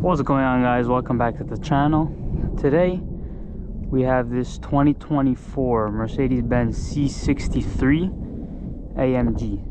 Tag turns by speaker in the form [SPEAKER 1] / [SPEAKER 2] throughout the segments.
[SPEAKER 1] What's going on, guys? Welcome back to the channel. Today we have this 2024 Mercedes-Benz C63 AMG.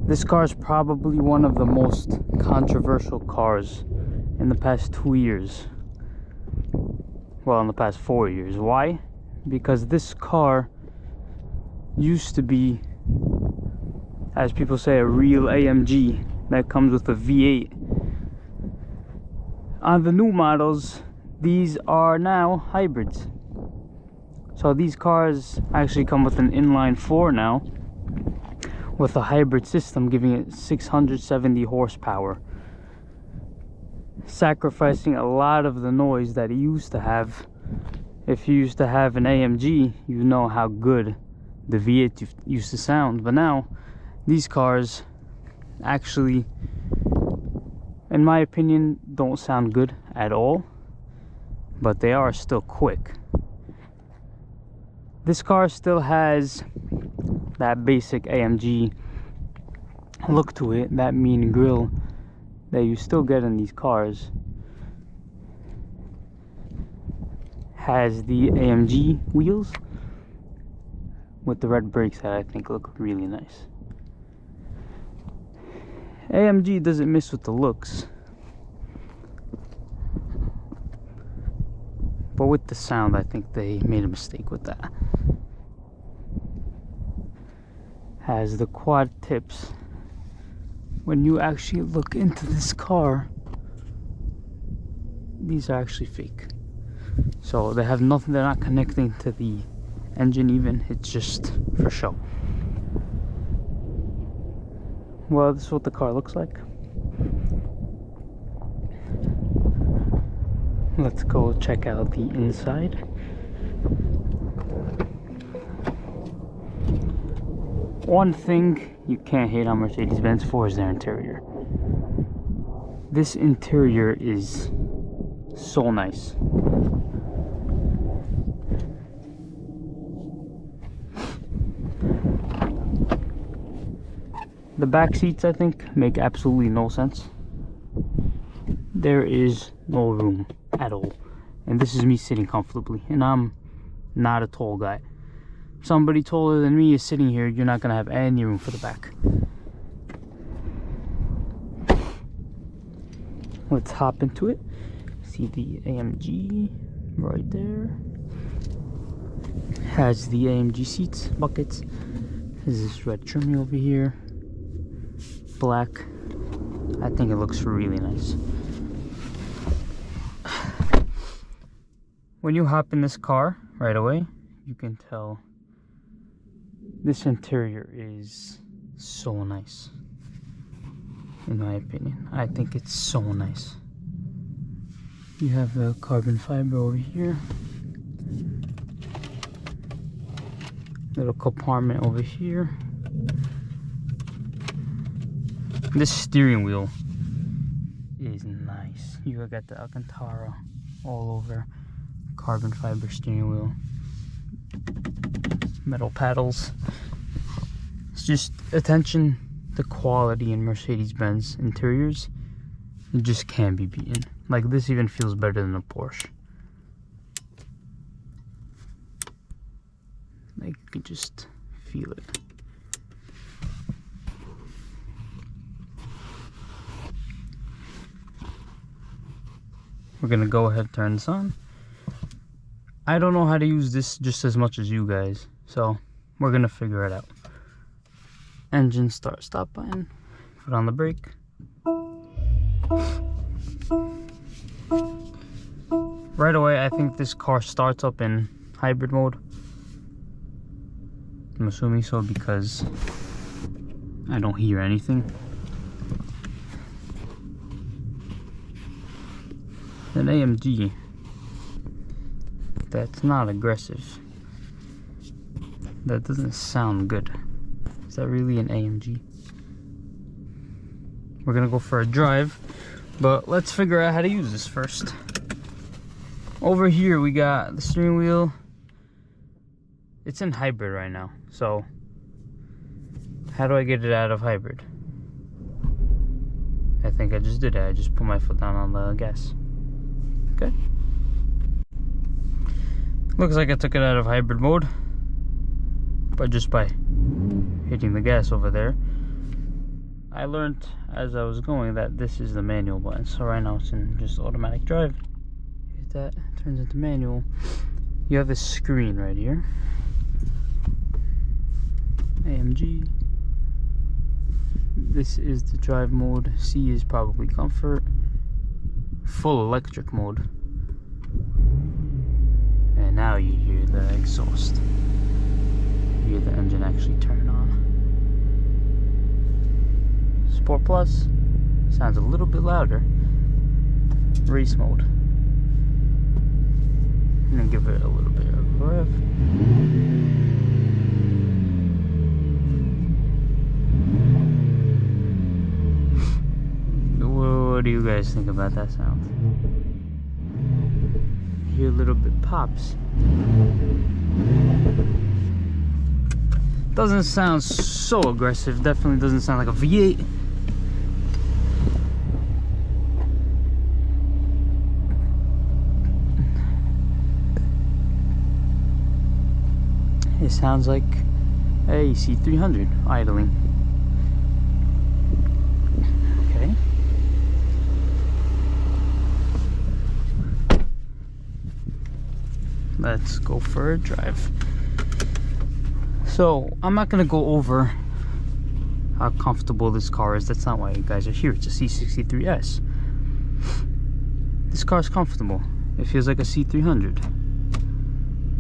[SPEAKER 1] This car is probably one of the most controversial cars in the past 2 years. Well, in the past 4 years. Why? Because this car used to be, as people say, a real AMG that comes with a V8. On the new models, these are now hybrids. So these cars actually come with an inline 4 now, with a hybrid system giving it 670 horsepower, sacrificing a lot of the noise that it used to have. If you used to have an AMG, you know how good the V8 used to sound. But now these cars actually, in my opinion, don't sound good at all, but they are still quick. This car still has that basic AMG look to it, that mean grille that you still get in these cars. Has the AMG wheels with the red brakes that I think look really nice. AMG doesn't miss with the looks, but with the sound, I think they made a mistake with that. Has the quad tips. When you actually look into this car, these are actually fake. So they have nothing, they're not connecting to the engine even, it's just for show. Well, this is what the car looks like. Let's go check out the inside. One thing you can't hate on Mercedes-Benz for is their interior. This interior is so nice. The back seats, I think, make absolutely no sense. There is no room at all. And this is me sitting comfortably. And I'm not a tall guy. If somebody taller than me is sitting here, you're not going to have any room for the back. Let's hop into it. See the AMG right there. Has the AMG seats, buckets. Has this red trim over here. Black. I think it looks really nice. When you hop in this car right away, you can tell this interior is so nice. In my opinion, I think it's so nice. You have the carbon fiber over here, little compartment over here. This steering wheel is nice. You got the Alcantara all over. Carbon fiber steering wheel. Metal paddles. It's just attention to quality in Mercedes-Benz interiors. It just can't be beaten. Like, this even feels better than a Porsche. Like, you can just feel it. We're gonna go ahead and turn this on. I don't know how to use this just as much as you guys, so we're gonna figure it out. Engine start, stop button. Put on the brake. Right away, I think this car starts up in hybrid mode. I'm assuming so because I don't hear anything. An AMG that's not aggressive, that doesn't sound good. Is that really an AMG? We're gonna go for a drive, but let's figure out how to use this first. Over here we got the steering wheel. It's in hybrid right now, so how do I get it out of hybrid? I think I just did it. I just put my foot down on the gas. Okay. Looks like I took it out of hybrid mode, but just by hitting the gas over there. I learned as I was going that this is the manual button. So right now it's in just automatic drive. Hit that, turns into manual. You have this screen right here. AMG. This is the drive mode. C is probably comfort. Full electric mode. And now you hear the exhaust. You hear the engine actually turn on. Sport Plus sounds a little bit louder. Race mode. I'm gonna give it a little bit of rev. What do you guys think about that sound? Hear a little bit pops. Doesn't sound so aggressive. Definitely doesn't sound like a V8. It sounds like a C300 idling. Okay. Let's go for a drive. So, I'm not going to go over how comfortable this car is. That's not why you guys are here. It's a C63S. This car is comfortable. It feels like a C300.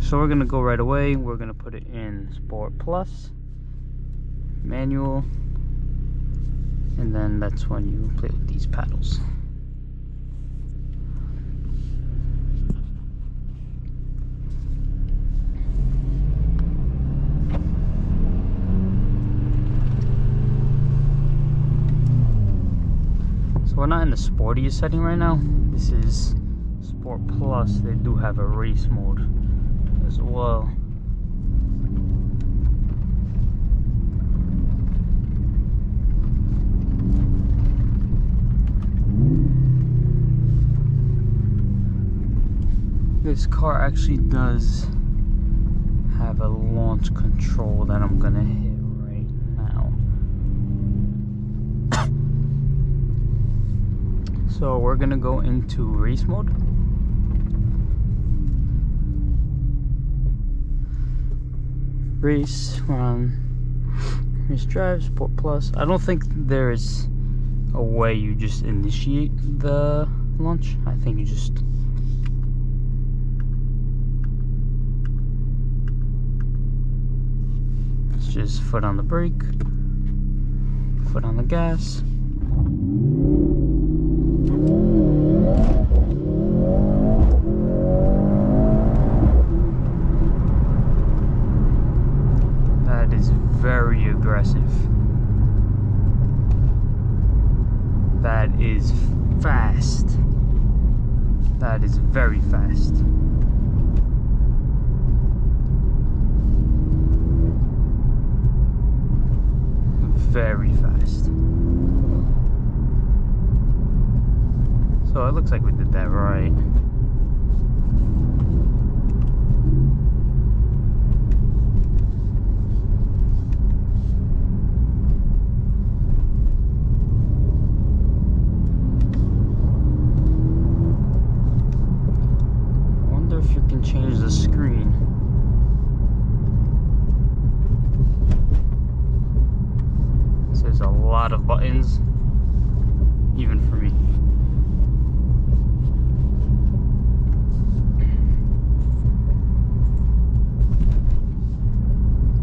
[SPEAKER 1] So we're going to go right away. We're going to put it in Sport Plus, manual, and then that's when you play with these paddles. So we're not in the sportiest setting right now. This is Sport Plus. They do have a race mode as well. This car actually does have a launch control that I'm gonna hit right now. So we're gonna go into race mode. Race, we're on race drive, Sport Plus. I don't think there's a way you just initiate the launch. I think you just foot on the brake, foot on the gas. That is very aggressive. That is fast. That is very fast. Very fast. So it looks like we did that right. I wonder if you can change the screen. There's a lot of buttons, even for me.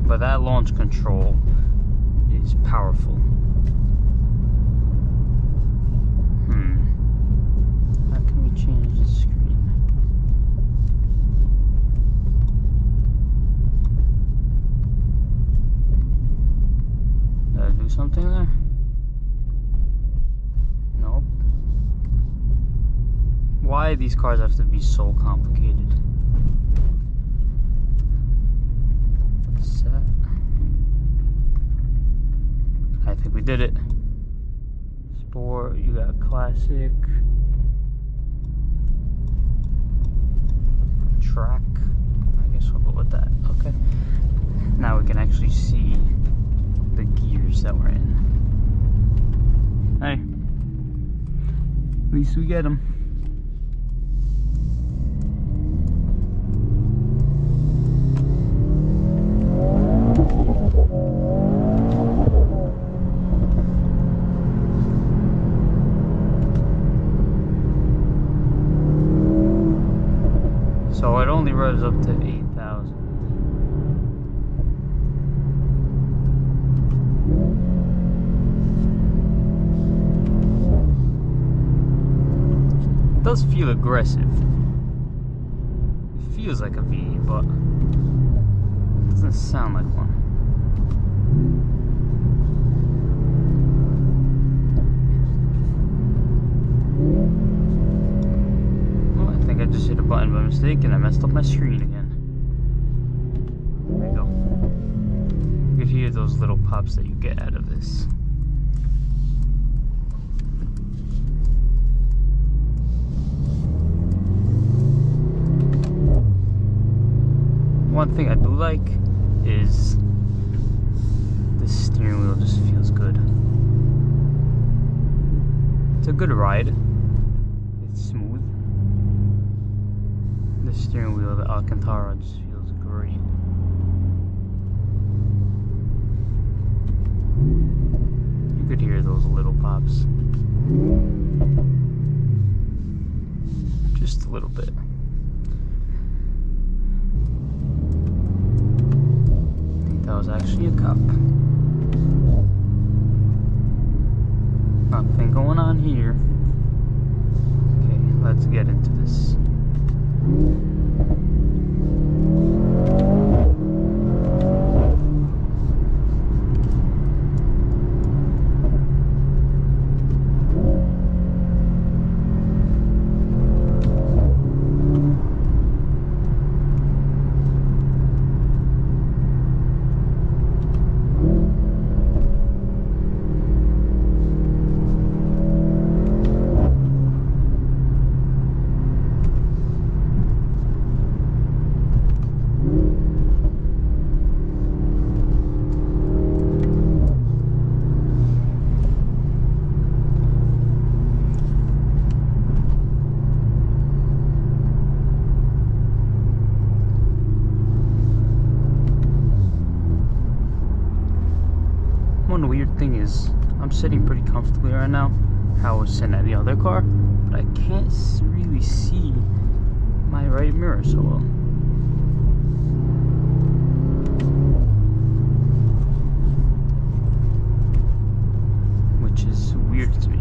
[SPEAKER 1] But that launch control is powerful. How can we change the screen? Did I do something there? Nope. Why these cars have to be so complicated? Set. I think we did it. Sport, you got Classic, Track. I guess we'll go with that. Okay. Now we can actually see the gears that we're in. Hey, at least we get them. So it only revs up to 8,000. It does feel aggressive. It feels like a V, but it doesn't sound like one. I just hit a button by mistake and I messed up my screen again. There we go. You can hear those little pops that you get out of this. One thing I do like is the steering wheel just feels good. It's a good ride. It's smooth. The steering wheel, the Alcantara, just feels great. You could hear those little pops. Just a little bit. I think that was actually a cup. Nothing going on here. Okay, let's get into this. One weird thing is, I'm sitting pretty comfortably right now, how I was sitting at the other car, but I can't really see my right mirror so well. Which is weird to me.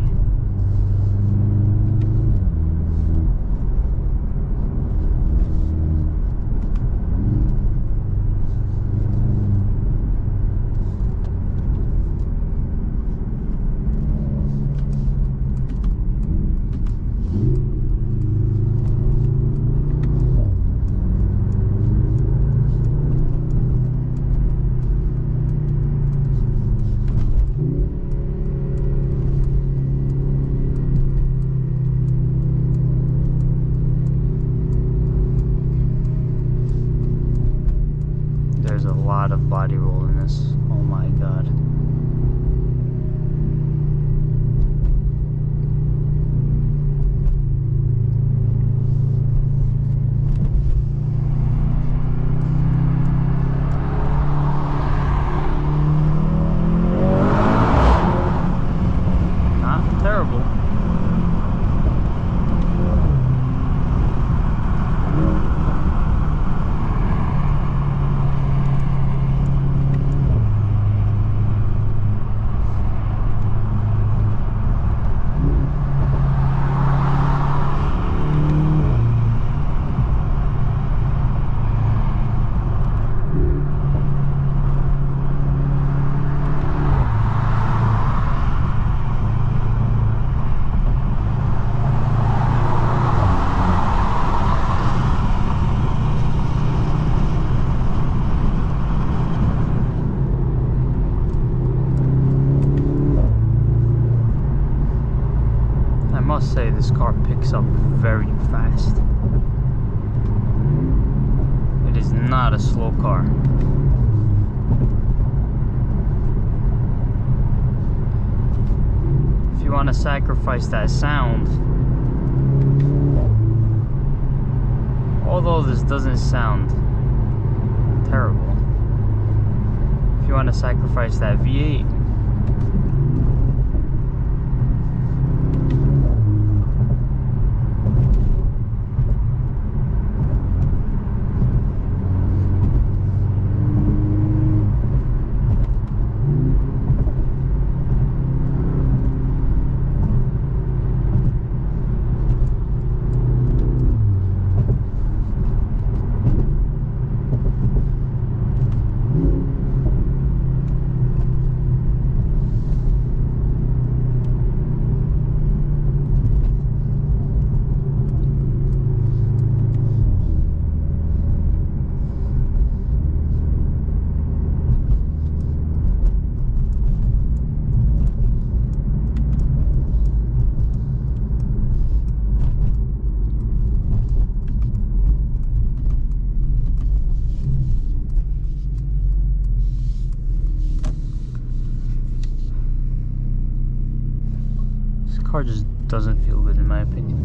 [SPEAKER 1] There's a lot of body roll in this. Oh my god. Not terrible. must say this car picks up very fast. It is not a slow car. If you want to sacrifice that sound, although this doesn't sound terrible, if you want to sacrifice that V8, car just doesn't feel good in my opinion.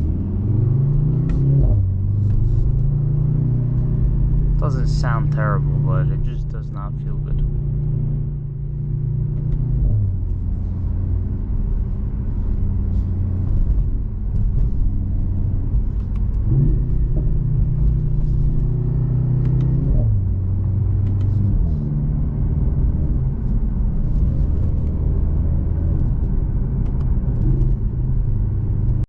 [SPEAKER 1] Doesn't sound terrible, but it just does not feel good.